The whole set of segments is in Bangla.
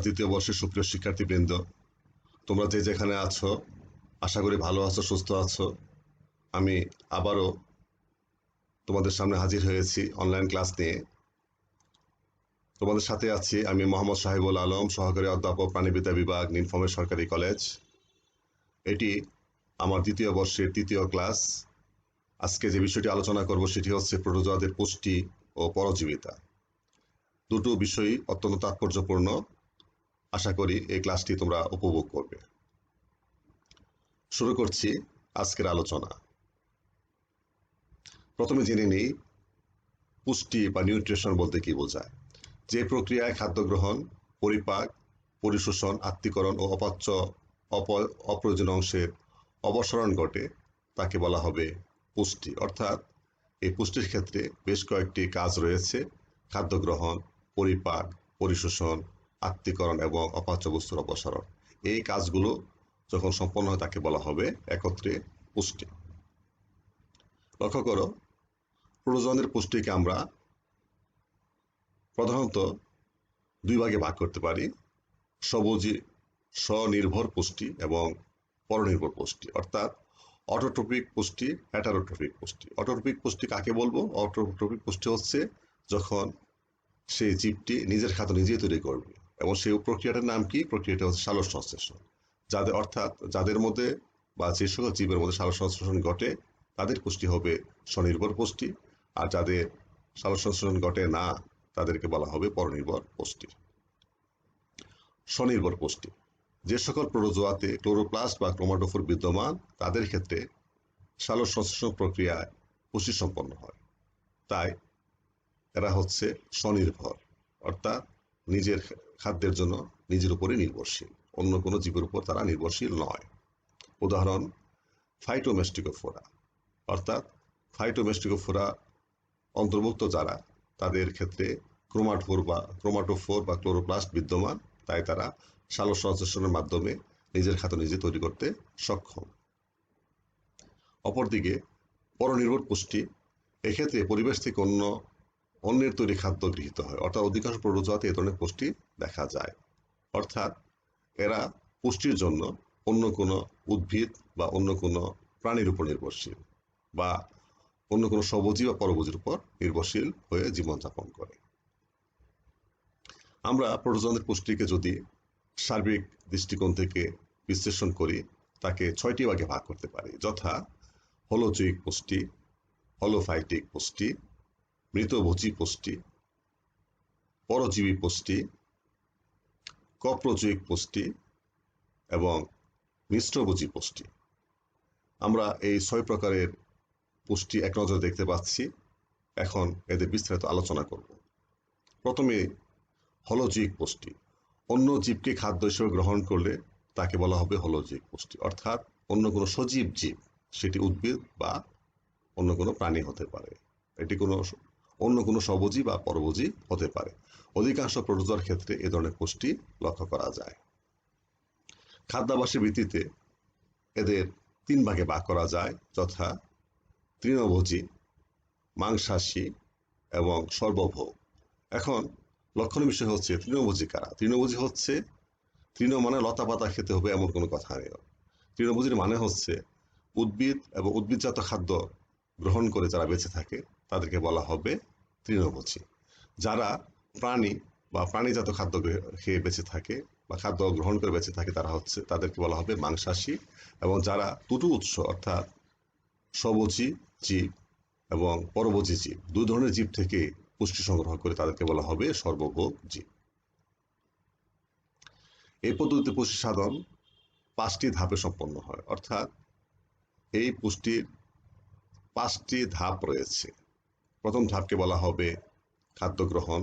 দ্বিতীয় বর্ষের সুপ্রিয় শিক্ষার্থীবৃন্দ, তোমরা যে যেখানে আছো আশা করি ভালো আছো, সুস্থ আছো। আমি আবারও তোমাদের সামনে হাজির হয়েছি অনলাইন ক্লাস নিয়ে। তোমাদের সাথে আছি আমি মোহাম্মদ সাহেবুল আলম, সহকারী অধ্যাপক, প্রাণিবিদ্যা বিভাগ, নীলফামারী সরকারি কলেজ। এটি আমার দ্বিতীয় বর্ষের তৃতীয় ক্লাস। আজকে যে বিষয়টি আলোচনা করব সেটি হচ্ছে প্রোটোজোয়াদের পুষ্টি ও পরজীবিতা। দুটো বিষয়ই অত্যন্ত তাৎপর্যপূর্ণ। আশা করি এই ক্লাসটি তোমরা উপভোগ করবে। শুরু করছি আজকের আলোচনা। প্রথমে জেনে নিই পুষ্টি বা নিউট্রিশন বলতে কি বোঝায়। যে প্রক্রিয়ায় খাদ্য গ্রহণ, পরিপাক, পরিশোষণ, আত্তীকরণ ও অপাচ্য অপ্রয়োজনীয় অংশের অপসারণ ঘটে তাকে বলা হবে পুষ্টি। অর্থাৎ এই পুষ্টির ক্ষেত্রে বেশ কয়েকটি কাজ রয়েছে: খাদ্য গ্রহণ, পরিপাক, পরিশোষণ, আত্তীকরণ এবং অপাচ্য বস্তুর অপসারণ। এই কাজগুলো যখন সম্পন্ন হয় তাকে বলা হবে একত্রে পুষ্টি। লক্ষ্য করো, প্রোটোজোয়াদের পুষ্টিকে আমরা প্রধানত দুই ভাগে ভাগ করতে পারি: স্বনির্ভর পুষ্টি এবং পরনির্ভর পুষ্টি। অর্থাৎ অটোট্রপিক পুষ্টি, হেটারোট্রপিক পুষ্টি। অটোট্রপিক পুষ্টি কাকে বলবো? অটোট্রপিক পুষ্টি হচ্ছে যখন সেই জীবটি নিজের খাদ্য নিজেই তৈরি করবে, এবং সেই প্রক্রিয়াটার নাম কি? প্রক্রিয়াটা হচ্ছে সালোক সংশ্লেষণ। যাদের মধ্যে বা যে সকল জীবের মধ্যে সালোক সংশ্লেষণ ঘটে তাদের পুষ্টি হবে স্বনির্ভর পুষ্টি, আর যাদের সালোক সংশ্লেষণ ঘটে না তাদেরকে বলা হবে পরনির্ভর পুষ্টি। স্বনির্ভর পুষ্টি: যে সকল প্রোটোজোয়াতে ক্লোরোপ্লাস্ট বা ক্রোমাটোফোর বিদ্যমান তাদের ক্ষেত্রে সালোক সংশ্লেষণ প্রক্রিয়ায় পুষ্টি সম্পন্ন হয়, তাই এরা হচ্ছে স্বনির্ভর। অর্থাৎ নিজের খাদ্যের জন্য নিজের উপরে নির্ভরশীল, অন্য কোনো জীবের উপর তারা নির্ভরশীল নয়। উদাহরণ ফাইটোমেস্টিকোফোরা। অর্থাৎ ফাইটোমেস্টিকোফোরা অন্তর্ভুক্ত যারা, তাদের ক্ষেত্রে ক্রোমাটোফোর বা ক্লোরোপ্লাস্ট বিদ্যমান, তাই তারা সালোক সংশ্লেষণের মাধ্যমে নিজের খাদ্য নিজে তৈরি করতে সক্ষম। অপরদিকে পরনির্ভর পুষ্টি, এক্ষেত্রে পরিবেশ থেকে অন্যের তৈরি খাদ্য গৃহীত হয়। অর্থাৎ অধিকাংশ প্রোটোজোয়াতে এ ধরনের পুষ্টি দেখা যায়। অর্থাৎ এরা পুষ্টির জন্য অন্য কোনো উদ্ভিদ বা অন্য কোনো প্রাণীর উপর নির্ভরশীল, বা অন্য কোনো স্বভোজী বা পরভোজীর উপর নির্ভরশীল হয়ে জীবনযাপন করে। আমরা প্রোটোজোয়াদের পুষ্টিকে যদি সার্বিক দৃষ্টিকোণ থেকে বিশ্লেষণ করি তাকে 6টি ভাগে ভাগ করতে পারি, যথা হলোজৈবিক পুষ্টি, হলোফাইটিক পুষ্টি, মৃতভোজী পুষ্টি, পরজীবী পুষ্টি, কপ্রজৈবিক পুষ্টি এবং মিশ্রভোজী পুষ্টি। আমরা এই 6 প্রকারের পুষ্টি এক নজরে দেখতে পাচ্ছি। এখন এদের বিস্তারিত আলোচনা করব। প্রথমে হলোজৈবিক পুষ্টি। অন্য জীবকে খাদ্য হিসেবে গ্রহণ করলে তাকে বলা হবে হলোজৈবিক পুষ্টি। অর্থাৎ অন্য কোনো সজীব জীব, সেটি উদ্ভিদ বা অন্য কোনো প্রাণী হতে পারে, এটি অন্য কোনো স্বভোজী বা পরভোজী হতে পারে। অধিকাংশ প্রোটোজোয়ার ক্ষেত্রে এ ধরনের পুষ্টি লক্ষ্য করা যায়। খাদ্যাভ্যাসের ভিত্তিতে এদের 3 ভাগে ভাগ করা যায়, যথা তৃণভোজী, মাংসাশী এবং সর্বভোগ। এখন লক্ষণীয় বিষয় হচ্ছে তৃণভোজী কারা। তৃণভোজী হচ্ছে, তৃণ মানে লতা পাতা খেতে হবে এমন কোনো কথা নেই। তৃণভোজীর মানে হচ্ছে উদ্ভিদ এবং উদ্ভিদজাত খাদ্য গ্রহণ করে যারা বেঁচে থাকে তাদেরকে বলা হবে তৃণভোজী। যারা প্রাণী বা প্রাণীজাত খাদ্য খেয়ে বেঁচে থাকে বা খাদ্য গ্রহণ করে বেঁচে থাকে তাদেরকে বলা হবে মাংসাশী। এবং যারা দুটো উৎস, অর্থাৎ স্বভোজী জীব এবং পরভোজী জীব, 2 ধরনের জীব থেকে পুষ্টি সংগ্রহ করে তাদেরকে বলা হবে সর্বভোগ জীব। এই পদ্ধতিতে পুষ্টি সাধন 5টি ধাপে সম্পন্ন হয়। অর্থাৎ এই পুষ্টির 5টি ধাপ রয়েছে। প্রথম ধাপকে বলা হবে খাদ্য গ্রহণ,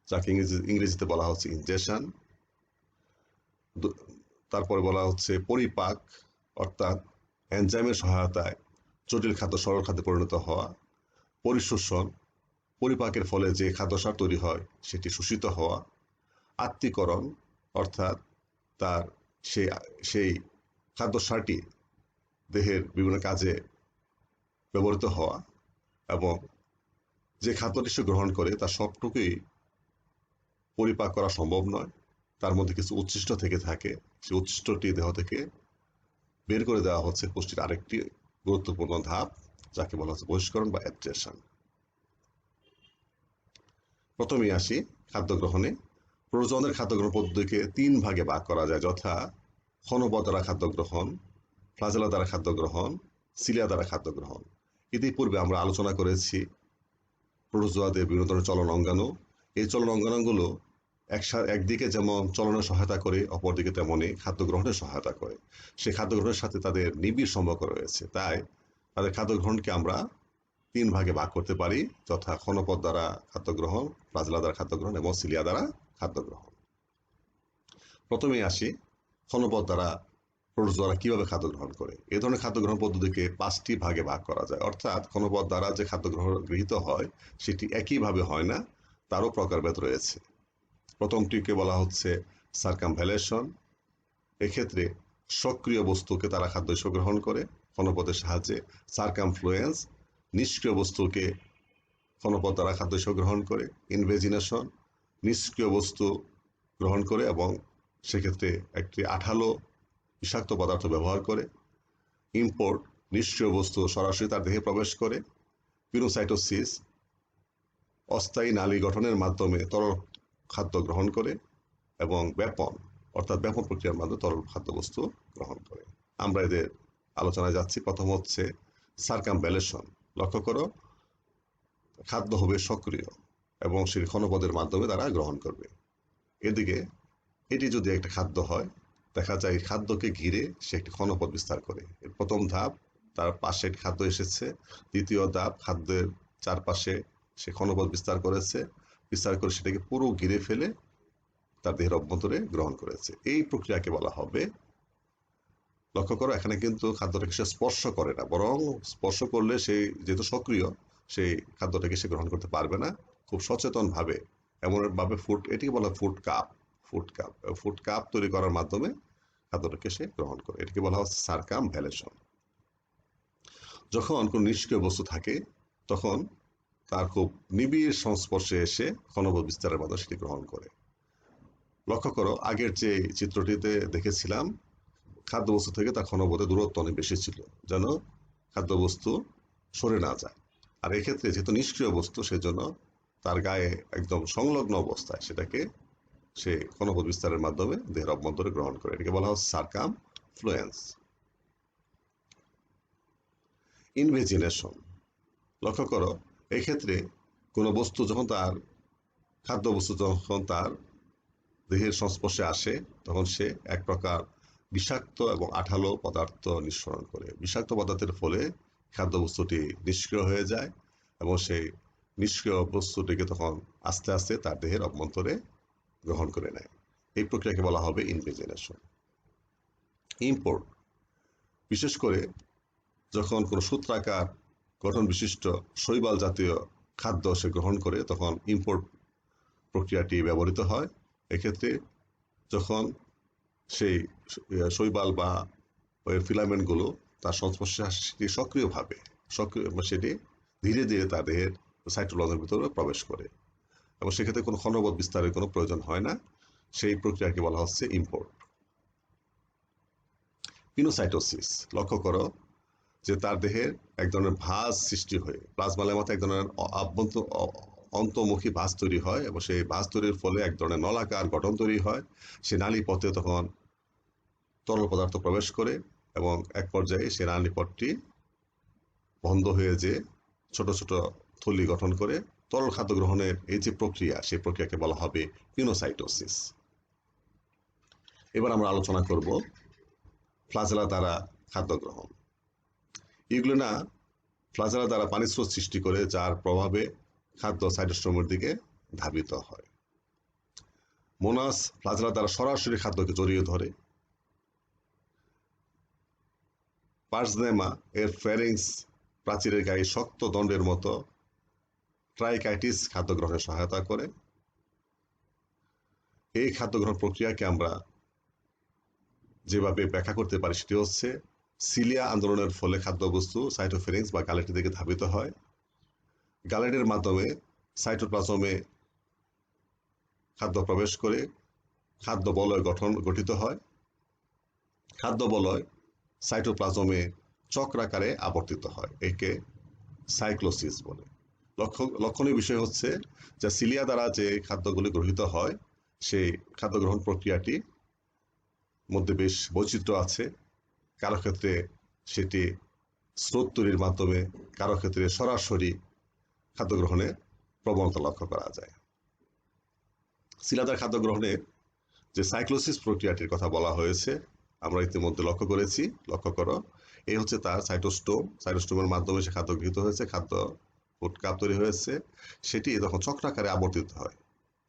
যাকে ইংরেজিতে বলা হচ্ছে ইনজেশন। তারপরে বলা হচ্ছে পরিপাক, অর্থাৎ এনজাইমের সহায়তায় জটিল খাদ্য সরল খাদ্যে পরিণত হওয়া। পরিশোষণ, পরিপাকের ফলে যে খাদ্যসার তৈরি হয় সেটি শোষিত হওয়া। আত্তীকরণ, অর্থাৎ তার সেই খাদ্যসারটি দেহের বিভিন্ন কাজে ব্যবহৃত হওয়া, এবং যে খাদ্যটি সে গ্রহণ করে তার সবটুকুই পরিপাক করা সম্ভব নয়, তার মধ্যে কিছু উচ্ছিষ্ট থেকে থাকে, সেই উচ্ছিষ্টটি দেহ থেকে বের করে দেওয়া হচ্ছে পুষ্টির আরেকটি গুরুত্বপূর্ণ ধাপ, যাকে বলা হচ্ছে বহিষ্করণ বা অ্যাবজর্পশন। প্রথমেই আসি খাদ্য গ্রহণে। প্রোটোজোয়ানদের খাদ্য গ্রহণ পদ্ধতিকে 3 ভাগে ভাগ করা যায়, যথা ক্ষণপথ দ্বারা খাদ্য গ্রহণ, ফ্লাজেলা দ্বারা খাদ্য গ্রহণ, সিলিয়া দ্বারা খাদ্য গ্রহণ। ইতিপূর্বে আমরা আলোচনা করেছি প্রোটোজোয়াদের বিভিন্ন ধরনের চলন অঙ্গাণু। এই চলন অঙ্গাণুগুলো একদিকে যেমন চলনের সহায়তা করে, অপরদিকে তেমনই খাদ্য গ্রহণের সহায়তা করে। সেই খাদ্য গ্রহণের সাথে তাদের নিবিড় সম্পর্ক রয়েছে, তাই তাদের খাদ্য গ্রহণকে আমরা 3 ভাগে ভাগ করতে পারি, যথা ক্ষণপথ দ্বারা খাদ্য গ্রহণ, ফ্লাজেলা দ্বারা খাদ্য গ্রহণ এবং সিলিয়া দ্বারা খাদ্য গ্রহণ। প্রথমেই আসি ক্ষণপথ দ্বারা প্রোটোজোয়ারা কিভাবে খাদ্য গ্রহণ করে। এই ধরনের খাদ্য গ্রহণ পদ্ধতিকে 5টি ভাগে ভাগ করা যায়, অর্থাৎ ক্ষণপথ দ্বারা যে খাদ্য গৃহীত হয় সেটি একইভাবে হয় না, তারও প্রকারভেদ রয়েছে। প্রথমটিকে বলা হচ্ছে সার্কামভ্যালেশন। এক্ষেত্রে সক্রিয় বস্তুকে তারা খাদ্য হিসেবে গ্রহণ করে ক্ষণপথের সাহায্যে। সার্কামফ্লুয়েন্স, নিষ্ক্রিয় বস্তুকে ক্ষণপথ দ্বারা খাদ্য হিসেবে গ্রহণ করে। ইনভেজিনেশন, নিষ্ক্রিয় বস্তু গ্রহণ করে এবং সেক্ষেত্রে একটি আঠালো বিষাক্ত পদার্থ ব্যবহার করে। ইম্পোর্ট, নিষ্ক্রিয় বস্তু সরাসরি তার দেহে প্রবেশ করে। পিনোসাইটোসিস, অস্থায়ী নালী গঠনের মাধ্যমে তরল খাদ্য গ্রহণ করে। এবং ব্যাপন, অর্থাৎ ব্যাপন প্রক্রিয়ার মাধ্যমে তরল খাদ্যবস্তু গ্রহণ করে। আমরা এদের আলোচনায় যাচ্ছি। প্রথম হচ্ছে সার্কামভ্যালেশন। লক্ষ্য করো, খাদ্য হবে সক্রিয় এবং সেই ক্ষণপথের মাধ্যমে তারা গ্রহণ করবে। এদিকে এটি যদি একটা খাদ্য হয়, দেখা যায় খাদ্যকে ঘিরে সে একটি ক্ষণপথ বিস্তার করে। এর প্রথম ধাপ, তার পাশে একটি খাদ্য এসেছে। দ্বিতীয় ধাপ, খাদ্যের চারপাশে সে ক্ষণপথ বিস্তার করেছে, বিস্তার করে সেটাকে পুরো ঘিরে ফেলে তার দেহের অভ্যন্তরে গ্রহণ করেছে। এই প্রক্রিয়াকে বলা হবে, লক্ষ্য করো এখানে কিন্তু খাদ্যটাকে সে স্পর্শ করে না, বরং স্পর্শ করলে সেই যেহেতু সক্রিয়, সেই খাদ্যটাকে সে গ্রহণ করতে পারবে না। খুব সচেতনভাবে এমনভাবে এটিকে বলা ফুড কাপ। ফুড কাপ তৈরি করার মাধ্যমে খাদ্যটাকে সে গ্রহণ করে। এটিকে বলা হচ্ছে সার্কামভ্যালেশন। যখন কোনো নিষ্ক্রিয় বস্তু থাকে তখন তার খুব নিবিড় সংস্পর্শে এসে ক্ষণপথ বিস্তারের মাধ্যমে সেটি গ্রহণ করে। লক্ষ্য করো, আগের যে চিত্রটিতে দেখেছিলাম, খাদ্যবস্তু থেকে তার ক্ষণপথের দূরত্ব অনেক বেশি ছিল, যেন খাদ্যবস্তু সরে না যায়। আর এক্ষেত্রে যেহেতু নিষ্ক্রিয় বস্তু, সেজন্য তার গায়ে একদম সংলগ্ন অবস্থায় সেটাকে সে ক্ষণপথ বিস্তারের মাধ্যমে দেহের অভ্যন্তরে গ্রহণ করে। এটাকে বলা হচ্ছে সার্কামফ্লুয়েন্স। ইনভেজিনেশন। লক্ষ্য করো, এক্ষেত্রে কোনো বস্তু যখন খাদ্যবস্তু যখন তার দেহের সংস্পর্শে আসে, তখন সে এক প্রকার বিষাক্ত এবং আঠালো পদার্থ নিঃসরণ করে। বিষাক্ত পদার্থের ফলে খাদ্যবস্তুটি নিষ্ক্রিয় হয়ে যায় এবং সেই নিষ্ক্রিয় বস্তুটিকে তখন আস্তে আস্তে তার দেহের অভ্যন্তরে গ্রহণ করে নেয়। এই প্রক্রিয়াকে বলা হবে ইনভেজিনেশন। ইম্পোর্ট, বিশেষ করে যখন কোনো সূত্রাকার গঠন বিশিষ্ট শৈবাল জাতীয় খাদ্য সে গ্রহণ করে, তখন ইম্পোর্ট প্রক্রিয়াটি ব্যবহৃত হয়। এক্ষেত্রে যখন সেই শৈবাল বা ফিলামেন্টগুলো তার সংস্পর্শে সেটি সক্রিয়ভাবে সেটি ধীরে ধীরে তার দেহের সাইটোপ্লাজমের ভিতরে প্রবেশ করে এবং সেক্ষেত্রে কোনো ক্ষণপথ বিস্তারের কোনো প্রয়োজন হয় না। সেই প্রক্রিয়াকে বলা হচ্ছে ইম্পোর্ট। পিনোসাইটোসিস। লক্ষ্য করো যে তার দেহের এক ধরনের ভাঁজ সৃষ্টি হয়ে, প্লাজমা লেমাতে এক ধরনের অন্তর্মুখী ভাঁজ তৈরি হয় এবং সেই ভাঁজ তৈরির ফলে এক ধরনের নলাকার গঠন তৈরি হয়। সে নালী পথে তখন তরল পদার্থ প্রবেশ করে এবং এক পর্যায়ে সে নালীপথটি বন্ধ হয়ে যে ছোট ছোট থলি গঠন করে তরল খাদ্য গ্রহণের এই যে প্রক্রিয়া, সেই প্রক্রিয়াকে বলা হবে পিনোসাইটোসিস। এবার আমরা আলোচনা করব ফ্লাজেলা দ্বারা খাদ্য গ্রহণ। ইউগ্লিনা ফ্লাজেলা দ্বারা পানিস্রোত সৃষ্টি করে, যার প্রভাবে খাদ্য সাইটোস্টোমের দিকে ধাবিত হয়। মোনাস ফ্লাজেলা দ্বারা সরাসরি খাদ্যকে জড়িয়ে ধরে। পার্সনেমা এর ফ্যারিংস প্রাচীরের গায়ে শক্ত দণ্ডের মতো ট্রাইকাইটিস খাদ্য গ্রহণে সহায়তা করে। এই খাদ্য গ্রহণ প্রক্রিয়াকে আমরা যেভাবে ব্যাখ্যা করতে পারি সেটি হচ্ছে, সিলিয়া আন্দোলনের ফলে খাদ্যবস্তু সাইটোফেরিংস বা গ্যালেটের দিকে ধাবিত হয়। গ্যালেটের মাধ্যমে সাইটোপ্লাজমে খাদ্য প্রবেশ করে, খাদ্য বলয় গঠিত হয়। খাদ্য বলয় সাইটোপ্লাজমে চক্রাকারে আবর্তিত হয়, একে সাইক্লোসিস বলে। লক্ষণীয় বিষয় হচ্ছে যে সিলিয়া দ্বারা যে খাদ্যগুলি গ্রহীত হয় সেই খাদ্য গ্রহণ প্রক্রিয়াটি মধ্যে বেশ বৈচিত্র্য আছে। কারো ক্ষেত্রে সেটি স্রোত তৈরির মাধ্যমে, কারো ক্ষেত্রে সরাসরি খাদ্য গ্রহণের প্রবণতা লক্ষ্য করা যায়। শিলাদার খাদ্য গ্রহণের যে সাইক্লোসিস প্রক্রিয়াটির কথা বলা হয়েছে আমরা ইতিমধ্যে লক্ষ্য করো, এই হচ্ছে তার সাইটোস্টোমের মাধ্যমে সে খাদ্য গৃহীত হয়েছে, খাদ্য ফুডকাপ তৈরি হয়েছে, সেটি তখন চক্রাকারে আবর্তিত হয়।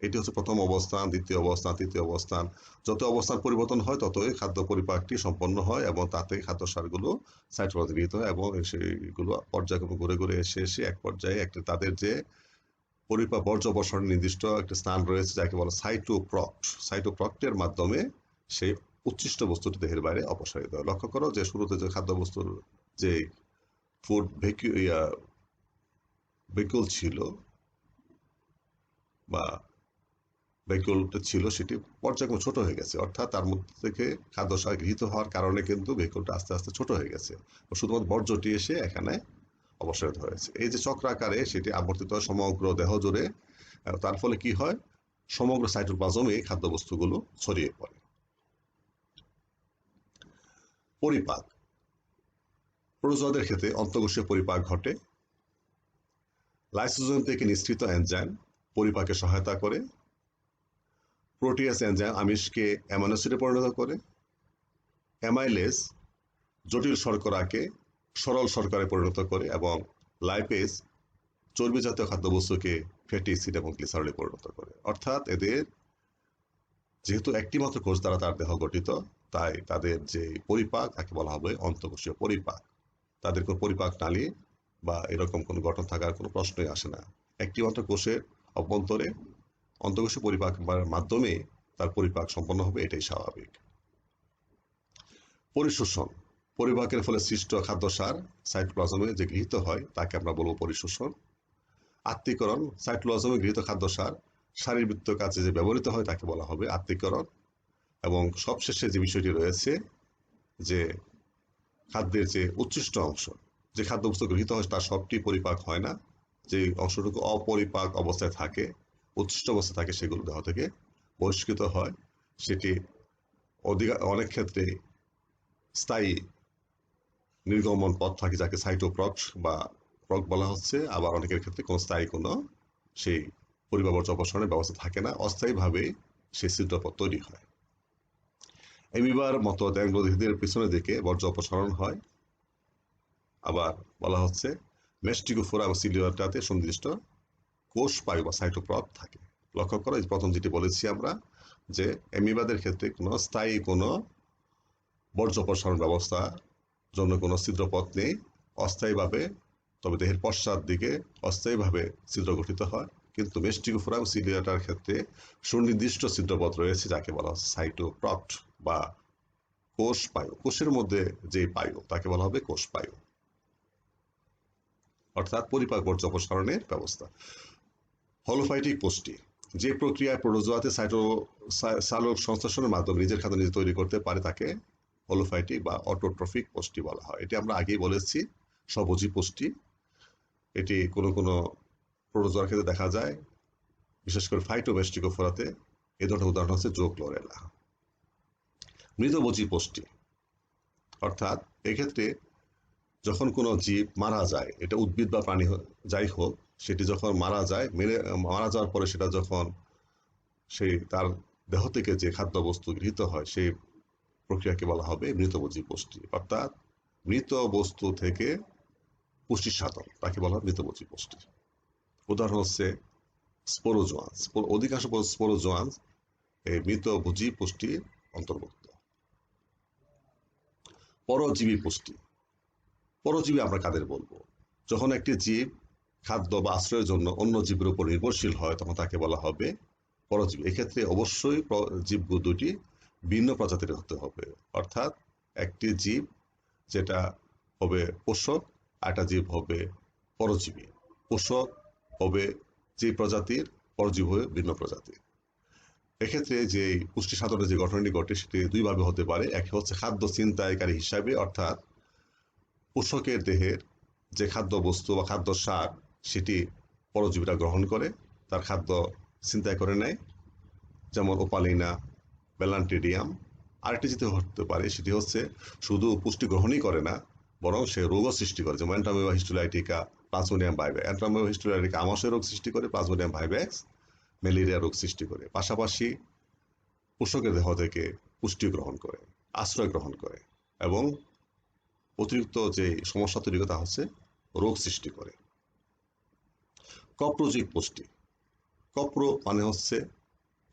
এটি হচ্ছে প্রথম অবস্থান, দ্বিতীয় অবস্থান, তৃতীয় অবস্থান। যত অবস্থান পরিবর্তন হয় ততই খাদ্য পরিপাকটি সম্পন্ন হয় এবং তাতে খাদ্য সারগুলো সাইটোপ্লাজমে গৃহীত হয় এবং সেগুলো পর্যায়ক্রমে ঘুরে ঘুরে এসে এক পর্যায়ে তাদের যে বর্জ্য অপসারণের নির্দিষ্ট একটা স্থান রয়েছে যাকে বলা সাইটোপ্রক্টের মাধ্যমে সেই উচ্ছিষ্ট বস্তুটি দেহের বাইরে অপসারিত হয়। লক্ষ্য করো যে শুরুতে যে খাদ্যবস্তুর যে ফুড ভেহিকল ছিল বা ভেহিকলটা ছিল সেটি পর্যায়ক্রমে ছোট হয়ে গেছে, অর্থাৎ তার মধ্যে থেকে খাদ্য সার গৃহীত হওয়ার কারণে কিন্তু ভেহিকলটা আস্তে আস্তে ছোট হয়ে গেছে, শুধুমাত্র বর্জ্যটি এসে এখানে অপসারিত হয়েছে। এই যে চক্রাকারে সেটি আবর্তিত হয় সমগ্র দেহ জুড়ে, তার ফলে কি হয়, সমগ্র সাইটোপ্লাজমে এই খাদ্যবস্তুগুলো ছড়িয়ে পড়ে। পরিপাক, প্রোটোজোয়াদের ক্ষেত্রে অন্তঃকোষীয় পরিপাক ঘটে। লাইসোজোম থেকে নিঃসৃত এনজাইম পরিপাকে সহায়তা করে। প্রোটিয়াস এনজাইম আমিষকে অ্যামাইনো অ্যাসিডে পরিণত করে। অ্যামাইলেজ জটিল শর্করাকে সরল শর্করায় পরিণত করে এবং লাইপেজ চর্বি জাতীয় খাদ্যবস্তুকে ফ্যাটি অ্যাসিড এবং গ্লিসারলে পরিণত করে। অর্থাৎ এদের যেহেতু একটি মাত্র কোষ দ্বারা তার দেহ গঠিত, তাই তাদের যে পরিপাক তাকে বলা হবে অন্তঃকোষীয় পরিপাক। তাদের কোনো পরিপাক নালী বা এরকম কোনো গঠন থাকার কোনো প্রশ্নই আসে না। একটি মাত্র কোষের অভ্যন্তরে অন্তঃকোষীয় পরিপাক মাধ্যমে তার পরিপাক সম্পন্ন হবে, এটাই স্বাভাবিক। পরিশোষণ, পরিপাকের ফলে সৃষ্ট খাদ্যসার সাইটোপ্লাজমে যে গৃহীত হয় তাকে আমরা বলবো পরিশোষণ। আত্তীকরণ, সাইটোপ্লাজমে গৃহীত খাদ্যসার শারীরবৃত্তীয় কাজে যে ব্যবহৃত হয় তাকে বলা হবে আত্তীকরণ। এবং সবশেষে যে বিষয়টি রয়েছে যে খাদ্যের যে উচ্ছিষ্ট অংশ, যে খাদ্যবস্তু গৃহীত হয় তার সবটি পরিপাক হয় না, যে অংশটুকু অপরিপাক অবস্থায় থাকে, উচ্ছিষ্ট অবস্থায় থাকে, সেগুলো দেহ থেকে বহিষ্কৃত হয়। সেটি অনেক ক্ষেত্রে স্থায়ী নির্গমন পথ থাকে যাকে সাইটোপ্রক্ট বা প্রক বলা হচ্ছে, আবার অনেকের ক্ষেত্রে কোনো স্থায়ী কোনো সেই পরিপাক বর্জ্য অপসারণের ব্যবস্থা থাকে না, অস্থায়ীভাবে সেই ছিদ্রপথ তৈরি হয়। অ্যামিবার মতো দেহগ্রন্থিদের পিছনের দিকে বর্জ্য অপসারণ হয়। আবার বলা হচ্ছে মেস্টিকোফোরা এবং সিলিয়াটাতে সুনির্দিষ্ট কোষ পায়ু বা সাইটোপ্রক থাকে। লক্ষ্য করো প্রথম যেটি বলেছি আমরা যে অ্যামিবাদের ক্ষেত্রে কোনো স্থায়ী কোনো বর্জ্য অপসারণ ব্যবস্থা জন্য কোনো ছিদ্রপথ নেই, অস্থায়ীভাবে, তবে দেহের পশ্চাৎ দিকে অস্থায়ীভাবে ছিদ্র গঠিত হয়। কিন্তু মেস্টিকোফোরা এবং সিলিয়াটার ক্ষেত্রে সুনির্দিষ্ট ছিদ্রপথ রয়েছে যাকে বলা হচ্ছে সাইটোপ্রক্ট বা কোষ পায়ু। কোষের মধ্যে যে পায়ু তাকে বলা হবে কোষ পায়ু, অর্থাৎ পরিপাক বর্জ্য অপসারণের ব্যবস্থা। হলোফাইটিক পুষ্টি, যে প্রক্রিয়ায় প্রোটোজোয়াতে সালোক সংশ্লেষণের মাধ্যমে নিজের খাদ্য নিজে তৈরি করতে পারে তাকে হলোফাইটিক বা অটোট্রফিক পুষ্টি বলা হয়। এটি আমরা আগেই বলেছি স্বভোজী পুষ্টি। এটি কোনো কোনো প্রোটোজোয়ার ক্ষেত্রে দেখা যায়, বিশেষ করে ফাইটোমেস্টিকোফোরাতে। এই ধরনের উদাহরণ হচ্ছে জোক্লোরেলা। মৃতভোজী পুষ্টি, অর্থাৎ এক্ষেত্রে যখন কোনো জীব মারা যায়, এটা উদ্ভিদ বা প্রাণী যাই হোক, সেটি যখন মারা যায়, মারা যাওয়ার পরে সেটা যখন সেই তার দেহ থেকে যে খাদ্যবস্তু গৃহীত হয় সেই প্রক্রিয়াকে বলা হবে মৃতভোজী পুষ্টি। অর্থাৎ মৃত বস্তু থেকে পুষ্টি সাধন তাকে বলা হয় মৃতভোজী পুষ্টি। উদাহরণ হচ্ছে স্পোরোজোয়ান্স। অধিকাংশ স্পোরোজোয়ান্স এই মৃতভোজী পুষ্টির অন্তর্ভুক্ত। পরজীবী পুষ্টি, পরজীবী আমরা কাদের বলবো? যখন একটি জীব খাদ্য বা আশ্রয়ের জন্য অন্য জীবের উপর নির্ভরশীল হয় তখন তাকে বলা হবে পরজীবী। এক্ষেত্রে অবশ্যই জীব দুটি ভিন্ন প্রজাতির হতে হবে, অর্থাৎ একটি জীব যেটা হবে পোষক, একটা জীব হবে পরজীবী। পোষক হবে যে প্রজাতির, পরজীবী হবে ভিন্ন প্রজাতির। এক্ষেত্রে যে পুষ্টি সাধনের যে ঘটনাটি ঘটে সেটি দুইভাবে হতে পারে। এক হচ্ছে খাদ্য ছিনতাইকারী হিসাবে, অর্থাৎ পোষকের দেহের যে খাদ্য বস্তু বা খাদ্য সার সেটি পরজীবীরা গ্রহণ করে তার খাদ্য ছিনতাই করে নেয়, যেমন ওপালিনা, ব্যালান্টিডিয়াম। আরেকটি যেটি হতে পারে সেটি হচ্ছে শুধু পুষ্টি গ্রহণই করে না, বরং সে রোগও সৃষ্টি করে, যেমন Entamoeba histolytica, Plasmodium vivax. Entamoeba histolytica আমাশয় রোগ সৃষ্টি করে, প্লাজমোডিয়াম ভাইভ্যাক্স ম্যালেরিয়া রোগ সৃষ্টি করে। পাশাপাশি পোষকের দেহ থেকে পুষ্টি গ্রহণ করে, আশ্রয় গ্রহণ করে এবং অতিরিক্ত যে সমস্যা তৈরি করে তা হচ্ছে রোগ সৃষ্টি করে। কপ্রজিক পুষ্টি। কপ্র মানে হচ্ছে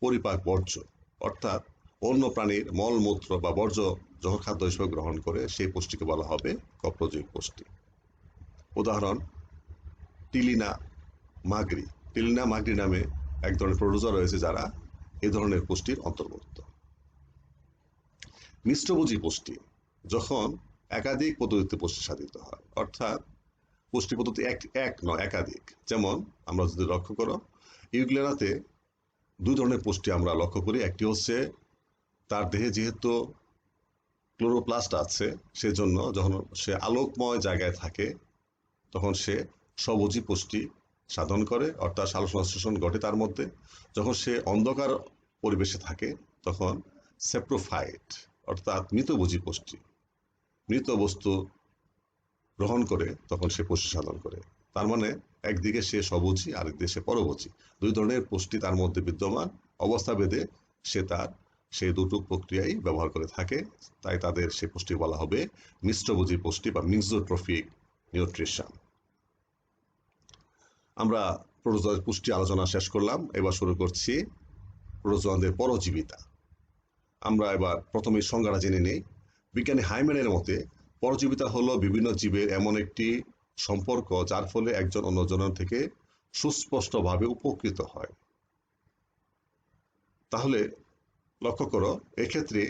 পরিপাক বর্জ্য, অর্থাৎ অন্য প্রাণীর মলমূত্র বা বর্জ্য যখন খাদ্য হিসেবে গ্রহণ করে সেই পুষ্টিকে বলা হবে কপ্রজিক পুষ্টি। উদাহরণ টিলিনা মাগরি। টিলিনা মাগরি নামে এক ধরনের প্রোটোজোয়া রয়েছে যারা এ ধরনের পুষ্টির অন্তর্ভুক্ত। মিশ্রভোজী পুষ্টি, যখন একাধিক পদ্ধতিতে পুষ্টি সাধিত হয়, অর্থাৎ পুষ্টি পদ্ধতি এক নয় একাধিক। যেমন আমরা যদি লক্ষ্য করো, ইউগ্লেনাতে দুই ধরনের পুষ্টি আমরা লক্ষ্য করি। একটি হচ্ছে তার দেহে যেহেতু ক্লোরোপ্লাস্ট আছে, সেজন্য যখন সে আলোকময় জায়গায় থাকে তখন সে স্বভোজী পুষ্টি সাধন করে, অর্থাৎ সালোকসংশ্লেষণ ঘটে তার মধ্যে। যখন সে অন্ধকার পরিবেশে থাকে তখন সেপ্রোফাইট, অর্থাৎ মৃতভোজী পুষ্টি, মৃত বস্তু গ্রহণ করে তখন সে পুষ্টি সাধন করে। তার মানে একদিকে সে স্বভোজী, আরেকদিকে সে পরভোজী। দুই ধরনের পুষ্টি তার মধ্যে বিদ্যমান। অবস্থা ভেদে সে তার সেই দুটো প্রক্রিয়াই ব্যবহার করে থাকে, তাই তাদের সে পুষ্টি বলা হবে মিশ্রভোজী পুষ্টি বা মিক্সোট্রফিক নিউট্রিশন। আমরা প্রোটোজোয়ার পুষ্টি আলোচনা শেষ করলাম, এবার শুরু করছি প্রোটোজোয়াদের পরজীবিতা। আমরা এবার প্রথমে সংজ্ঞাটা জেনে নেই। বিজ্ঞানী হাইম্যানের মতে পরজীবিতা হলো বিভিন্ন জীবের এমন একটি সম্পর্ক যার ফলে একজন অন্যজনের থেকে সুস্পষ্টভাবে উপকৃত হয়। তাহলে লক্ষ্য করো, এক্ষেত্রে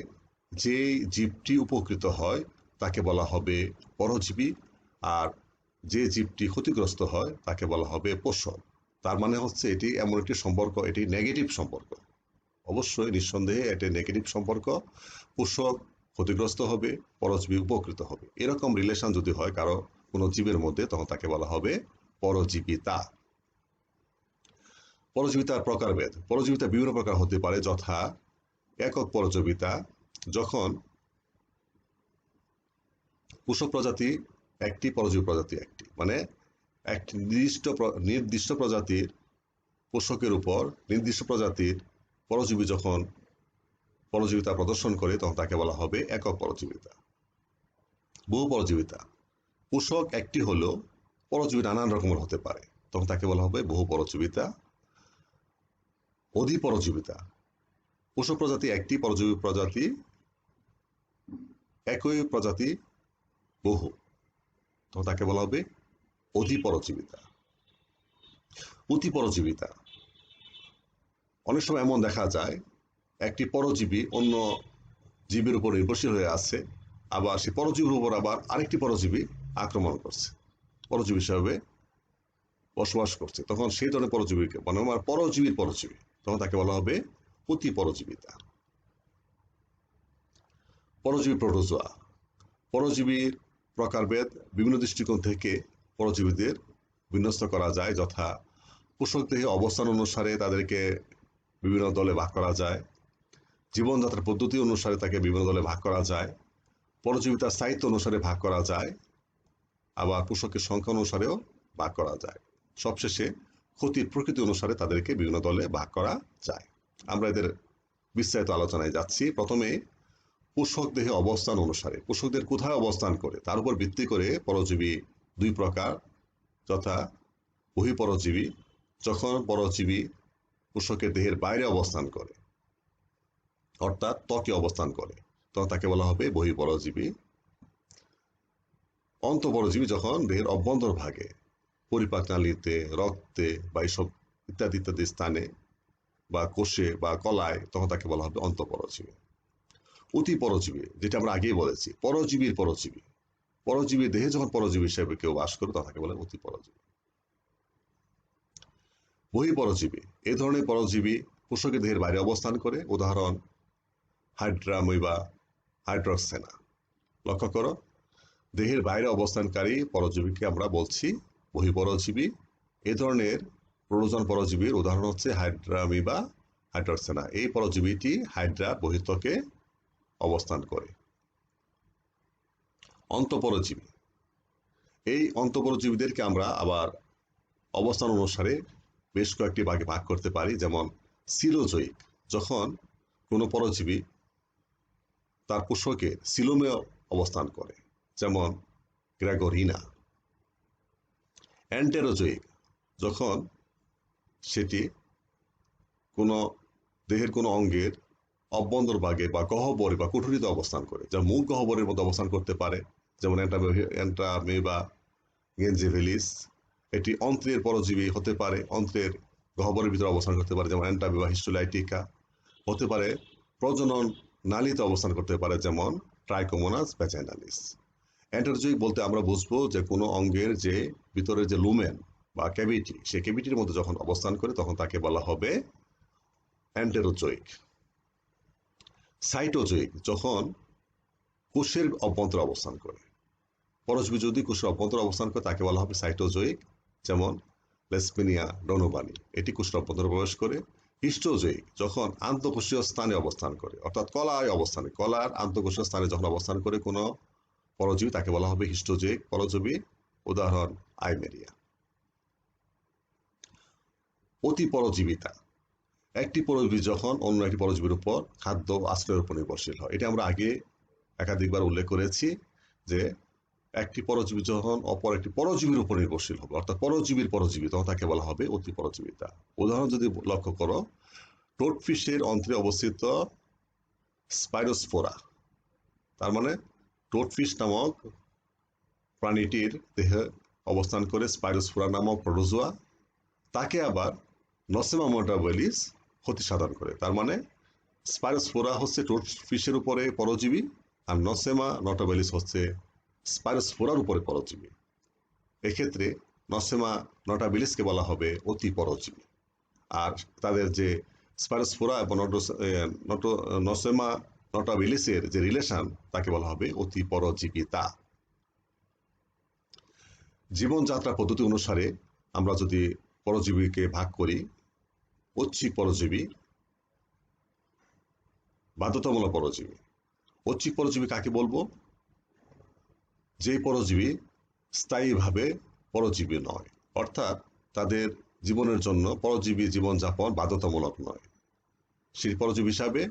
যে জীবটি উপকৃত হয় তাকে বলা হবে পরজীবী, আর যে জীবটি ক্ষতিগ্রস্ত হয় তাকে বলা হবে পোষক। তার মানে হচ্ছে এটি এমন একটি সম্পর্ক, এটি নেগেটিভ সম্পর্ক। অবশ্যই নিঃসন্দেহে এটি নেগেটিভ সম্পর্ক। পোষক ক্ষতিগ্রস্ত হবে, পরজীবী উপকৃত হবে। এরকম রিলেশন যদি হয় কারো কোনো জীবের মধ্যে, তখন তাকে বলা হবে পরজীবিতা। পরজীবিতার প্রকারভেদ। পরজীবিতা বিভিন্ন প্রকার হতে পারে, যথা একক পরজীবিতা, যখন পোষক প্রজাতি একটি, পরজীবী প্রজাতি একটি, মানে একটি নির্দিষ্ট প্রজাতির পোষকের উপর নির্দিষ্ট প্রজাতির পরজীবী যখন পরজীবিতা প্রদর্শন করে তখন তাকে বলা হবে একক পরজীবিতা। বহু পরজীবিতা। পোষক একটি হলেও পরজীবী নানান রকমের হতে পারে, তখন তাকে বলা হবে বহু পরজীবিতা। অধিপরজীবিতা। পোষক প্রজাতি একটি, পরজীবী প্রজাতি একই প্রজাতি বহু, তখন তাকে বলা হবে অধিপরজীবিতা। অতিপরজীবিতা। অনেক সময় এমন দেখা যায় একটি পরজীবী অন্য জীবের উপর নির্ভরশীল হয়ে আছে, আবার সে পরজীবীর উপর আবার আরেকটি পরজীবী আক্রমণ করছে, পরজীবী হিসাবে বসবাস করছে, তখন সেই ধরনের পরজীবীকে মানে পরজীবীর পরজীবী, তখন তাকে বলা হবে অতিপরজীবিতা। পরজীবী প্রোটোজোয়া। পরজীবীর প্রকারভেদ। বিভিন্ন দৃষ্টিকোণ থেকে পরজীবীদের বিন্যস্ত করা যায়, যথা পোষক দেহে অবস্থান অনুসারে তাদেরকে বিভিন্ন দলে ভাগ করা যায়, জীবনযাত্রার পদ্ধতি অনুসারে তাকে বিভিন্ন দলে ভাগ করা যায়, পরজীবিতার স্থায়িত্ব অনুসারে ভাগ করা যায়, আবার পোষকের সংখ্যা অনুসারেও ভাগ করা যায়। সবশেষে ক্ষতির প্রকৃতি অনুসারে তাদেরকে বিভিন্ন দলে ভাগ করা যায়। আমরা এদের বিস্তারিত আলোচনায় যাচ্ছি। প্রথমে পোষক দেহে অবস্থান অনুসারে, পোষকদের কোথায় অবস্থান করে তার উপর ভিত্তি করে পরজীবী দুই প্রকার, যথা বহিঃপরজীবী, যখন পরজীবী পোষকের দেহের বাইরে অবস্থান করে, অর্থাৎ ত্বকে অবস্থান করে, তখন তাকে বলা হবে বহিঃপরজীবী। অন্তঃপরজীবী, যখন দেহের অভ্যন্তর ভাগে পরিপাক নালীতে, রক্তে বা এইসব ইত্যাদি ইত্যাদি স্থানে বা কোষে বা কলায়, তখন তাকে বলা হবে অন্তঃপরজীবী। অতিপরজীবী, যেটা আমরা আগেই বলেছি, পরজীবীর পরজীবী, পরজীবীর দেহে যখন পরজীবী হিসেবে কেউ বাস করে তখন তাকে বলে অতিপরজীবী। বহিঃপরজীবী। এ ধরনের পরজীবী পোষকের দেহের বাইরে অবস্থান করে, উদাহরণ হাইড্রামিবা, হাইড্রক্সেনা। লক্ষ্য করো, দেহের বাইরে অবস্থানকারী পরজীবীকে আমরা বলছি বহিঃপরজীবী। এ ধরনের প্রোটোজোয়ান পরজীবীর উদাহরণ হচ্ছে হাইড্রামিবা, হাইড্রক্সেনা। এই পরজীবীটি হাইড্রার বহিঃত্বকে অবস্থান করে। অন্তঃপরজীবী, এই অন্তঃপরজীবীদেরকে আমরা আবার অবস্থান অনুসারে বেশ কয়েকটি ভাগে ভাগ করতে পারি। যেমন সিলোজয়িক, যখন কোনো পরজীবী তার পোষকে সিলোমে অবস্থান করে, যেমন গ্রেগরিনা। অ্যান্টেরোজয়িক, যখন সেটি কোনো দেহের কোনো অঙ্গের অভ্যন্তর ভাগে বা গহ্বরে বা কুঠুরিতে অবস্থান করে, যা মুখ গহ্বরের মধ্যে অবস্থান করতে পারে, যেমন অ্যান্ট্রামিবা গেঞ্জিভিলিস। এটি অন্ত্রের পরজীবী হতে পারে, অন্ত্রের গহ্বরের ভিতরে অবস্থান করতে পারে, যেমন অ্যান্টামিবা হিস্টোলাইটিকা। হতে পারে প্রজনন নালীতে অবস্থান করতে পারে, যেমন ট্রাইকোমোনাস ভ্যাজাইনালিস। অ্যান্টেরোজয়িক বলতে আমরা বুঝবো যে কোনো অঙ্গের যে ভিতরের যে লুমেন বা ক্যাভিটি, সেই ক্যাভিটির মধ্যে যখন অবস্থান করে তখন তাকে বলা হবে অ্যান্টেরোজয়িক। সাইটোজয়িক, যখন কোষের অভ্যন্তরে অবস্থান করে। পরজীবী যদি কোষের অভ্যন্তরে অবস্থান করে তাকে বলা হবে সাইটোজয়িক, যেমন লেসপিনিয়া ডোনোভানি, এটি কোষের অভ্যন্তরে প্রবেশ করে। হিস্টোজয়িক, যখন আন্তঃকোষীয় স্থানে অবস্থান করে, অর্থাৎ কলায় অবস্থানে, কলার আন্তঃকোষীয় স্থানে যখন অবস্থান করে কোনো পরজীবী তাকে বলা হবে হিস্টোজয়িক পরজীবী, উদাহরণ আইমেরিয়া। অতি পরজীবিতা, একটি পরজীবী যখন অন্য একটি পরজীবীর উপর খাদ্য আশ্রয়ের উপর নির্ভরশীল হয়। এটা আমরা আগে একাধিকবার উল্লেখ করেছি যে একটি পরজীবী যখন অপর একটি পরজীবীর উপর নির্ভরশীল হবে, অর্থাৎ পরজীবীর পরজীবী, তখন তাকে বলা হবে অতি পরজীবিতা। উদাহরণ যদি লক্ষ্য করো, টোডফিশের অন্ত্রে অবস্থিত স্পাইরোস্পোরা, তার মানে টোডফিশ নামক প্রাণীটির দেহে অবস্থান করে স্পাইরোস্পোরা নামক প্রোটোজোয়া, তাকে আবার নসেমা নোটাবেলিস ক্ষতি সাধন করে। তার মানে স্পাইরোস্পোরা হচ্ছে টোডফিশের উপরে পরজীবী, আর নসেমা নোটাবেলিস হচ্ছে স্পাইরোস্পোরার উপরে পরজীবী। এক্ষেত্রে নসেমা নোটাবিলিসকে বলা হবে অতি পরজীবী, আর তাদের যে স্পাইরোস্পোরা এবং নসেমা নোটাবিলিসের যে রিলেশন তাকে বলা হবে অতি পরজীবিতা। জীবনযাত্রা পদ্ধতি অনুসারে আমরা যদি পরজীবীকে ভাগ করি, ঐচ্ছিক পরজীবী, বাধ্যতামূলক পরজীবী। ঐচ্ছিক পরজীবী কাকে বলবো? যে পরজীবী স্থায়ীভাবে পরজীবী নয়, অর্থাৎ তাদের জীবনের জন্য পরজীবী জীবনযাপন বাধ্যতামূলক নয়। সেই পরজীবী হিসাবে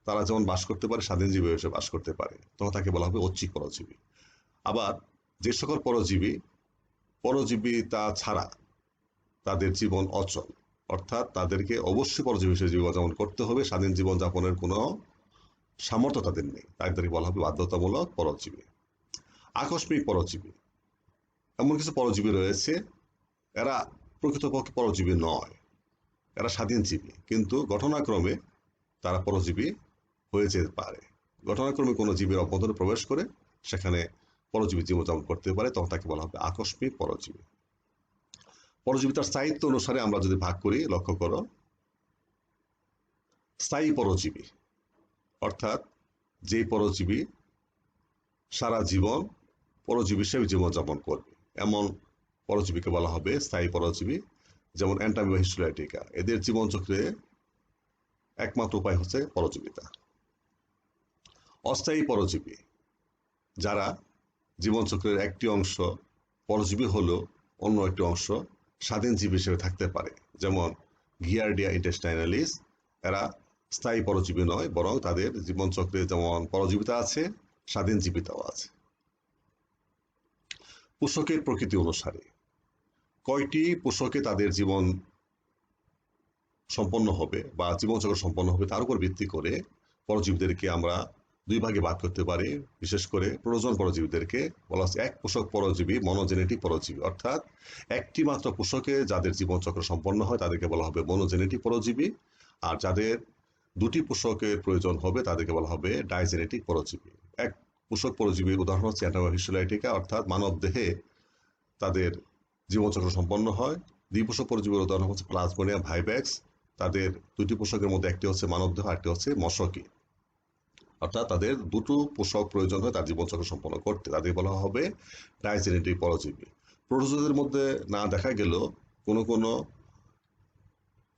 তারা যেমন বাস করতে পারে, স্বাধীন জীবী হিসেবে বাস করতে পারে, তখন তাকে বলা হবে ঐচ্ছিক পরজীবী। আবার যে সকল পরজীবিতা ছাড়া তাদের জীবন অচল, অর্থাৎ তাদেরকে অবশ্যই পরজীবী হিসেবে জীবনযাপন করতে হবে, স্বাধীন জীবনযাপনের কোনো সামর্থ্য তাদের নেই, তাদেরকে বলা হবে বাধ্যতামূলক পরজীবী। আকস্মিক পরজীবী, এমন কিছু পরজীবী রয়েছে এরা প্রকৃতপক্ষে পরজীবী নয়, এরা স্বাধীনজীবী, কিন্তু ঘটনাক্রমে তারা পরজীবী হয়ে যেতে পারে। ঘটনাক্রমে কোনো জীবের অভ্যন্তরে প্রবেশ করে সেখানে পরজীবী জীবনযাপন করতে পারে, তখন তাকে বলা হবে আকস্মিক পরজীবী। পরজীবী তার স্থায়িত্ব অনুসারে আমরা যদি ভাগ করি, লক্ষ্য করো, স্থায়ী পরজীবী, অর্থাৎ যে পরজীবী সারা জীবন পরজীবী হিসেবে জীবনযাপন করবে, এমন পরজীবীকে বলা হবে স্থায়ী পরজীবী, যেমন অ্যান্টামিবা হিস্টোলাইটিকা। এদের জীবনচক্রে একমাত্র উপায় হচ্ছে পরজীবিতা। অস্থায়ী পরজীবী, যারা জীবনচক্রের একটি অংশ পরজীবী হলেও অন্য একটি অংশ স্বাধীন জীব হিসেবে থাকতে পারে, যেমন গিয়ার্ডিয়া ইন্টেস্টাইনালিস। এরা স্থায়ী পরজীবী নয়, বরং তাদের জীবনচক্রে যেমন পরজীবিতা আছে, স্বাধীন জীবিতাও আছে। পোষকের প্রকৃতি অনুসারে কয়টি পোষকে তাদের জীবন সম্পন্ন হবে বা জীবনচক্র সম্পন্ন হবে তার উপর ভিত্তি করে পরজীবীদেরকে আমরা দুই ভাগে ভাগ করতে পারি। বিশেষ করে প্রোটোজোয়ান পরজীবীদেরকে বলা হচ্ছে এক পোষক পরজীবী, মনোজেনেটিক পরজীবী, অর্থাৎ একটি মাত্র পোষকে যাদের জীবনচক্র সম্পন্ন হয় তাদেরকে বলা হবে মনোজেনেটিক পরজীবী, আর যাদের দুটি পোষকের প্রয়োজন হবে তাদেরকে বলা হবে ডাইজেনেটিক পরজীবী। এক পোষক পরজীবীর উদাহরণ হচ্ছে অ্যান্টামিবা হিস্টোলাইটিকা, অর্থাৎ মানব দেহে তাদের জীবনচক্র সম্পন্ন হয়। দ্বিপোষক পরজীবীর উদাহরণ হচ্ছে প্লাজমোডিয়াম ভাইভ্যাক্স, তাদের দুটি পোষকের মধ্যে একটি হচ্ছে মানবদেহ, আরেকটি হচ্ছে মশকি। অর্থাৎ তাদের দুটো পোষক প্রয়োজন হয় তার জীবনচক্র সম্পন্ন করতে, তাদের বলা হবে ডাইজেনেটিক পরজীবী। প্রোটোজোয়াদের মধ্যে না দেখা গেলেও কোনো কোনো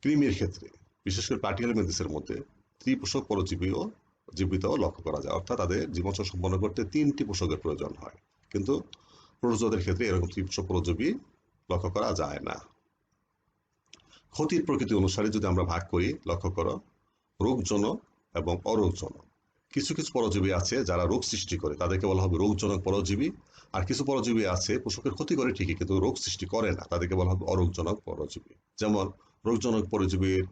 কৃমির ক্ষেত্রে, বিশেষ করে প্লাটিহেলমিনথেসের মধ্যে ত্রিপোষক পরজীবীও জীবিতও লক্ষ্য করা যায়, অর্থাৎ তাদের জীবনচক্র সম্পন্ন করতে 3টি পোষকের প্রয়োজন হয়। কিন্তু প্রোটোজোয়াদের ক্ষেত্রে এরকম ত্রিপোষক পরজীবী লক্ষ্য করা যায় না। ক্ষতির প্রকৃতি অনুসারে যদি আমরা ভাগ করি, লক্ষ্য করো, রোগজনক এবং অরোগজনক। কিছু কিছু পরজীবী আছে যারা রোগ সৃষ্টি করে, তাদেরকে বলা হবে রোগজনক পরজীবী। আর কিছু পরজীবী আছে পোষকের ক্ষতি করে ঠিকই, কিন্তু রোগ সৃষ্টি করে না, তাদেরকে বলা হবে অরোগজনক পরজীবী। যেমন রোগজনক পরজীবীর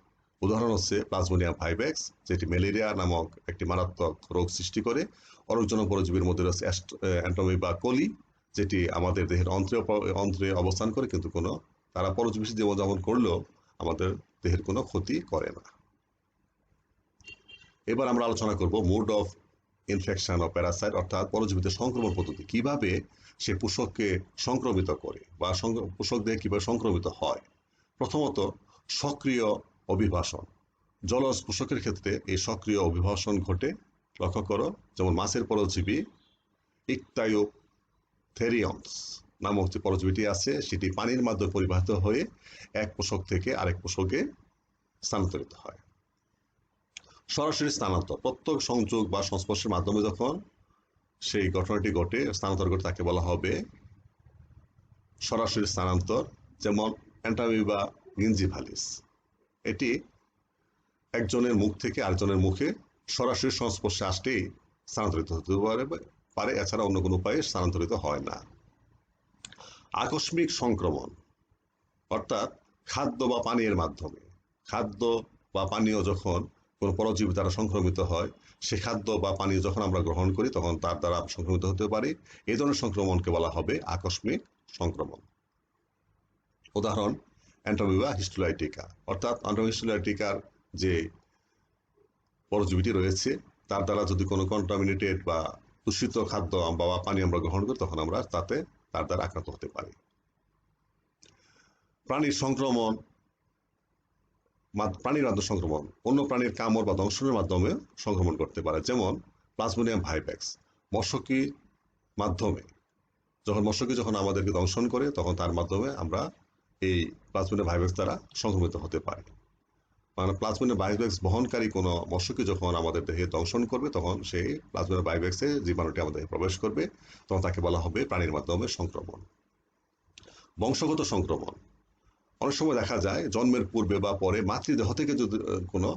উদাহরণ হচ্ছে প্লাজমোডিয়াম ভাইভ্যাক্স, যেটি ম্যালেরিয়া নামক একটি মারাত্মক রোগ সৃষ্টি করে। অরোগজনক পরজীবীর মধ্যে রয়েছে অ্যান্টোমিবা কোলি, যেটি আমাদের দেহের অন্ত্রে অবস্থান করে, কিন্তু কোনো তারা পরজীবী জীবনযাপন করলেও আমাদের দেহের কোনো ক্ষতি করে না। এবার আমরা আলোচনা করব mode of infection of Parasite, অর্থাৎ পরজীবীদের সংক্রমণ পদ্ধতি, কিভাবে সে পোষককে সংক্রমিত করে বা পোষক দেহে কিভাবে সংক্রমিত হয়। প্রথমত সক্রিয় অভিবাসন। জলজ পোষকের ক্ষেত্রে এই সক্রিয় অভিবাসন ঘটে। লক্ষ্য করো, যেমন মাছের পরজীবী ইকটায়োথেরিয়ন্স নামক যে পরজীবীটি আছে, সেটি পানির মাধ্যমে পরিবাহিত হয়ে এক পোষক থেকে আরেক পোষকে স্থানান্তরিত হয়। সরাসরি স্থানান্তর, প্রত্যক্ষ সংযোগ বা সংস্পর্শের মাধ্যমে যখন সেই ঘটনাটি ঘটে, স্থানান্তর ঘটে, তাকে বলা হবে সরাসরি স্থানান্তর। যেমন অ্যান্টামিবা গিঞ্জিভালিস, এটি একজনের মুখ থেকে আরেকজনের মুখে সরাসরি সংস্পর্শে আসতেই স্থানান্তরিত হতে পারে, এছাড়া অন্য কোনো উপায়ে স্থানান্তরিত হয় না। আকস্মিক সংক্রমণ, অর্থাৎ খাদ্য বা পানীয়ের মাধ্যমে, খাদ্য বা পানীয় যখন কোনো পরজীবী দ্বারা সংক্রমিত হয়, সে খাদ্য বা পানীয় যখন আমরা গ্রহণ করি তখন তার দ্বারা সংক্রমিত হতে পারি। এই ধরনের সংক্রমণকে বলা হবে আকস্মিক সংক্রমণ। উদাহরণ অ্যান্টামিবা হিস্টোলাইটিকা, অর্থাৎ অ্যান্টামিবা হিস্টোলাইটিকার যে পরজীবীটি রয়েছে তার দ্বারা যদি কোনো কন্টামিনেটেড বা দূষিত খাদ্য বা পানি আমরা গ্রহণ করি, তখন আমরা তার দ্বারা আক্রান্ত হতে পারি। প্রাণীর সংক্রমণ, প্রাণীর মাধ্যমে সংক্রমণ, অন্য প্রাণীর কামড় বা দংশনের মাধ্যমে সংক্রমণ করতে পারে। যেমন প্লাজমোডিয়াম ভাইভ্যাক্স, মশকির মাধ্যমে, যখন আমাদেরকে দংশন করে তখন তার মাধ্যমে আমরা এই প্লাজমোডিয়াম ভাইভ্যাক্স দ্বারা সংক্রমিত হতে পারি। মানে প্লাজমোডিয়াম ভাইভ্যাক্স বহনকারী কোনো মশকি যখন আমাদের দেহে দংশন করবে, তখন সেই প্লাজমোডিয়াম ভাইভ্যাক্সে জীবাণুটি আমাদের দেহে প্রবেশ করবে, তখন তাকে বলা হবে প্রাণীর মাধ্যমে সংক্রমণ। বংশগত সংক্রমণ, অনেক সময় দেখা যায় জন্মের পূর্বে বা পরে মাতৃদেহ থেকে যদি কোনো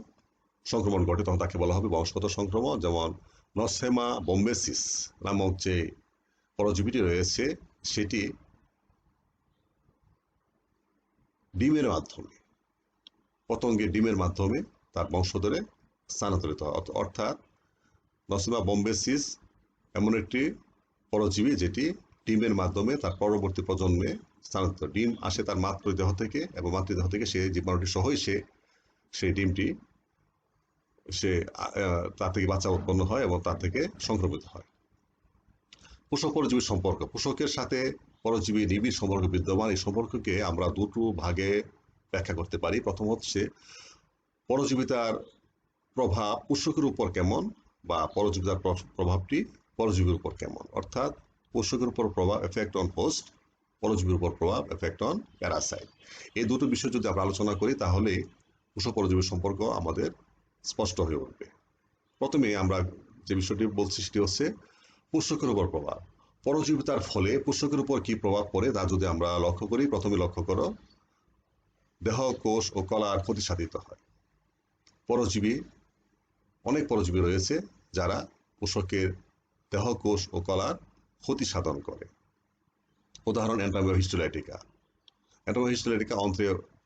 সংক্রমণ ঘটে, তখন তাকে বলা হবে বংশগত সংক্রমণ। যেমন নসেমা বোম্বেসিস নামক যে পরজীবীটি রয়েছে, সেটি ডিমের মাধ্যমে, পতঙ্গের ডিমের মাধ্যমে তার বংশধরে স্থানান্তরিত হয়। অর্থাৎ নসেমা বোম্বেসিস এমন একটি পরজীবী যেটি ডিমের মাধ্যমে তার পরবর্তী প্রজন্মে স্থানান্তর, ডিম আসে তার মাতৃদেহ থেকে এবং মাতৃদেহ থেকে সে জীবাণুটি সহই সেই ডিমটি তার থেকে বাচ্চা উৎপন্ন হয় এবং তার থেকে সংক্রমিত হয়। পোষক পরজীবীর সম্পর্ক, পোষকের সাথে পরজীবী নিবিড় সম্পর্ক বিদ্যমান। এই সম্পর্ককে আমরা দুটো ভাগে ব্যাখ্যা করতে পারি। প্রথম হচ্ছে পরজীবিতার প্রভাব পোষকের উপর কেমন, বা পরজীবিতার প্রভাবটি পরজীবীর উপর কেমন। অর্থাৎ পোষকের উপর প্রভাব, এফেক্ট অন হোস্ট, পরজীবীর উপর প্রভাব, এফেক্ট অন প্যারাসাইট। এই দুটো বিষয় যদি আমরা আলোচনা করি, তাহলে পোষক পরজীবীর সম্পর্ক আমাদের স্পষ্ট হয়ে উঠবে। প্রথমে আমরা যে বিষয়টি বলছি সেটি হচ্ছে পোষকের উপর প্রভাব। পরজীবিতার ফলে পোষকের উপর কি প্রভাব পড়ে তা যদি আমরা লক্ষ্য করি, প্রথমে লক্ষ্য করো, দেহ, কোষ ও কলার ক্ষতি সাধিত হয়। অনেক পরজীবী রয়েছে যারা পোষকের দেহ, কোষ ও কলার ক্ষতি সাধন করে। উদাহরণ অ্যান্টামিবা হিস্টোলাইটিকা। অ্যান্টামিবা হিস্টোলাইটিকা অন্ত্রে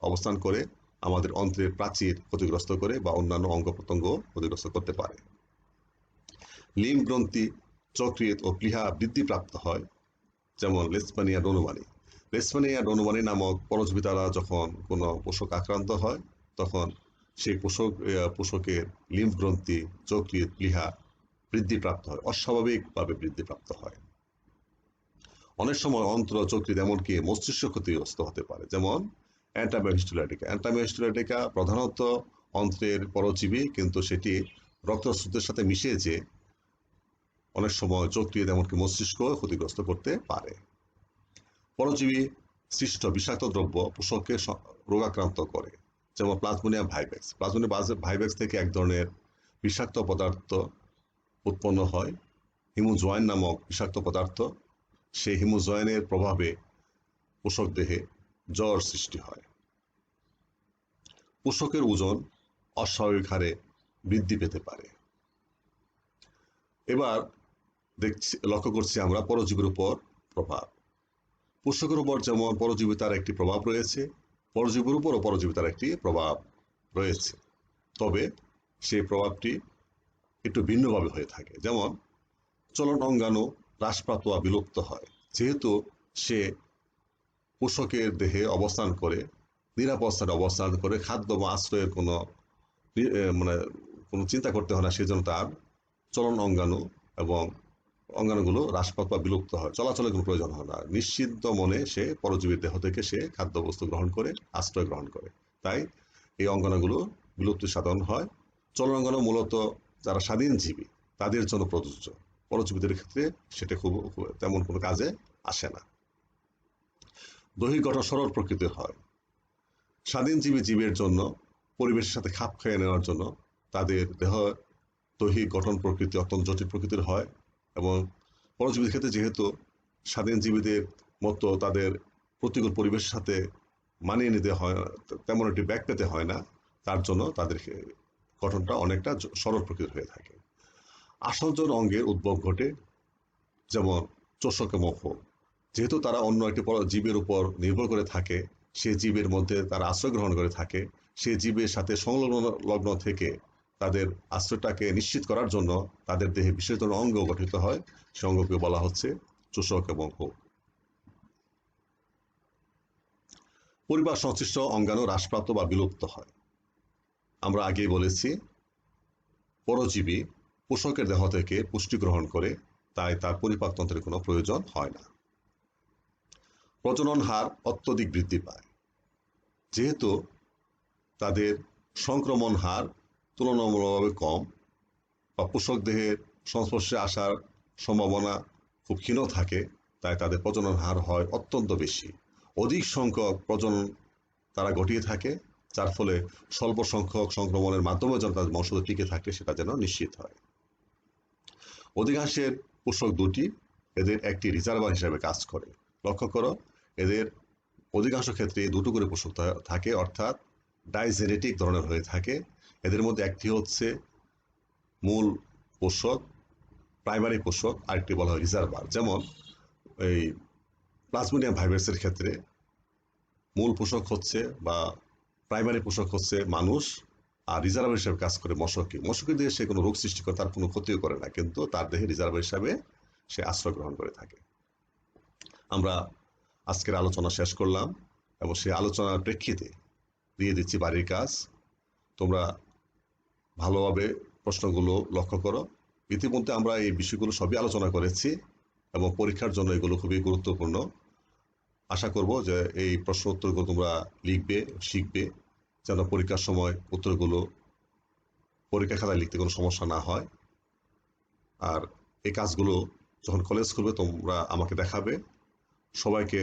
অবস্থান করে আমাদের অন্ত্রের প্রাচীর ক্ষতিগ্রস্ত করে বা অন্যান্য অঙ্গ প্রত্যঙ্গ ক্ষতিগ্রস্ত করতে পারে। লিম্ফ গ্রন্থি, যকৃৎ ও প্লীহা বৃদ্ধিপ্রাপ্ত হয়। যেমন লেশমানিয়া ডোনোমানি। লেশমানিয়া ডোনোমানি নামক পরজীবী দ্বারা যখন কোনো পোষক আক্রান্ত হয়, তখন সেই পোষকের লিম্ফ গ্রন্থি, যকৃৎ, প্লীহা বৃদ্ধিপ্রাপ্ত হয়, অস্বাভাবিকভাবে বৃদ্ধিপ্রাপ্ত হয়। অনেক সময় অন্ত্র, যকৃৎ, এমনকি মস্তিষ্ক ক্ষতিগ্রস্ত হতে পারে। যেমন অ্যান্টামিওহিস্টোলাইটিকা প্রধানত অন্ত্রের পরজীবী, কিন্তু সেটি রক্তস্রোতের সাথে মিশে যে অনেক সময় যকৃৎ এমনকি মস্তিষ্ক ক্ষতিগ্রস্ত করতে পারে। পরজীবী সৃষ্ট বিষাক্ত দ্রব্য পোষককে রোগাক্রান্ত করে, যেমন প্লাজমোনিয়াম ভাইভ্যাক্স। প্লাজমোনিয়াম ভাইভ্যাক্স থেকে এক ধরনের বিষাক্ত পদার্থ উৎপন্ন হয়, হিমোজোয়াইন নামক বিষাক্ত পদার্থ। সেই হিমোজোয়াইনের প্রভাবে পোষক দেহে জ্বর সৃষ্টি হয়। পোষকের ওজন অস্বাভাবিক হারে বৃদ্ধি পেতে পারে। এবার লক্ষ্য করছি আমরা পরজীবীর উপর প্রভাব। পোষকের উপর যেমন পরজীবিতার একটি প্রভাব রয়েছে, পরজীবীর উপরও পরজীবিতার একটি প্রভাব রয়েছে, তবে সেই প্রভাবটি একটু ভিন্নভাবে হয়ে থাকে। যেমন চলন অঙ্গাণু হ্রাসপ্রাপ্ত বা বিলুপ্ত হয়, যেহেতু সে পোষকের দেহে অবস্থান করে, নিরাপদ স্থানে অবস্থান করে, খাদ্য বা আশ্রয়ের কোনো চিন্তা করতে হয় না, সেজন্য তার চলন অঙ্গাণু এবং অঙ্গাণুগুলো হ্রাসপ্রাপ্ত বা বিলুপ্ত হয়, চলাচলের কোনো প্রয়োজন হয় না। নিশ্চিন্ত মনে সে পরজীবীর দেহ থেকে সে খাদ্যবস্তু গ্রহণ করে, আশ্রয় গ্রহণ করে, তাই এই অঙ্গাণুগুলো বিলুপ্তি সাধন হয়। চলন অঙ্গাণু মূলত যারা স্বাধীনজীবী তাদের জন্য প্রযোজ্য, পরজীবীদের ক্ষেত্রে সেটা খুব তেমন কোনো কাজে আসে না। দৈহিক গঠন সরল প্রকৃতির হয়। স্বাধীনজীবী জীবের জন্য পরিবেশের সাথে খাপ খাইয়ে নেওয়ার জন্য তাদের দেহ দৈহিক গঠন প্রকৃতি অত্যন্ত জটিল প্রকৃতির হয়, এবং পরজীবীদের ক্ষেত্রে যেহেতু স্বাধীনজীবীদের মতো তাদের প্রতিকূল পরিবেশের সাথে মানিয়ে নিতে হয়, তেমন একটি ব্যাগ পেতে হয় না, তার জন্য তাদের গঠনটা অনেকটা সরল প্রকৃতির হয়ে থাকে। আসঞ্জন অঙ্গের উদ্ভব ঘটে, যেমন চোষক মুখ। যেহেতু তারা অন্য একটি জীবের উপর নির্ভর করে থাকে, সে জীবের মধ্যে তারা আশ্রয় গ্রহণ করে থাকে, সে জীবের সাথে সংলগ্ন থেকে তাদের আশ্রয়টাকে নিশ্চিত করার জন্য তাদের দেহে বিশেষ ধরনের অঙ্গ গঠিত হয়, সে অঙ্গকে বলা হচ্ছে চোষক এবং মুখ। পরিবার সংশ্লিষ্ট অঙ্গাণু হ্রাসপ্রাপ্ত বা বিলুপ্ত হয়। আমরা আগেই বলেছি পরজীবী পোষকের দেহ থেকে পুষ্টি গ্রহণ করে, তাই তার পরিপাকতন্ত্রের কোনো প্রয়োজন হয় না। প্রজনন হার অত্যধিক বৃদ্ধি পায়, যেহেতু তাদের সংক্রমণ হার তুলনামূলকভাবে কম বা পোষক দেহের সংস্পর্শে আসার সম্ভাবনা খুব ক্ষীণ থাকে, তাই তাদের প্রজনন হার হয় অত্যন্ত বেশি। অধিক সংখ্যক প্রজনন তারা ঘটিয়ে থাকে, যার ফলে স্বল্প সংখ্যক সংক্রমণের মাধ্যমে যেন তাদের বংশধর টিকে থাকে সেটা যেন নিশ্চিত হয়। অধিকাংশের পোষক দুটি, এদের একটি রিজার্ভার হিসেবে কাজ করে। লক্ষ্য করো, এদের অধিকাংশ ক্ষেত্রে দুটো করে পোষক থাকে, অর্থাৎ ডাইজেনেটিক ধরনের হয়ে থাকে। এদের মধ্যে একটি হচ্ছে মূল পোষক, প্রাইমারি পোষক, আরেকটি বলা হয় রিজার্ভার। যেমন এই প্লাজমোনিয়াম ভাইভ্যাক্সের ক্ষেত্রে মূল পোষক হচ্ছে বা প্রাইমারি পোষক হচ্ছে মানুষ, আর রিজার্ভার হিসেবে কাজ করে মশকি। মশকির দেহে সে কোনো রোগ সৃষ্টি করে, তার কোনো ক্ষতিও করে না, কিন্তু তার দেহে রিজার্ভার হিসাবে সে আশ্রয় গ্রহণ করে থাকে। আমরা আজকের আলোচনা শেষ করলাম, এবং সেই আলোচনার প্রেক্ষিতে দিয়ে দিচ্ছি বাড়ির কাজ। তোমরা ভালোভাবে প্রশ্নগুলো লক্ষ্য করো। ইতিমধ্যে আমরা এই বিষয়গুলো সবই আলোচনা করেছি, এবং পরীক্ষার জন্য এগুলো খুবই গুরুত্বপূর্ণ। আশা করব যে এই প্রশ্ন উত্তরগুলো তোমরা লিখবে, শিখবে, যেন পরীক্ষার সময় উত্তরগুলো পরীক্ষা খাতায় লিখতে কোনো সমস্যা না হয়। আর এই কাজগুলো যখন কলেজ খুলবে তোমরা আমাকে দেখাবে। সবাইকে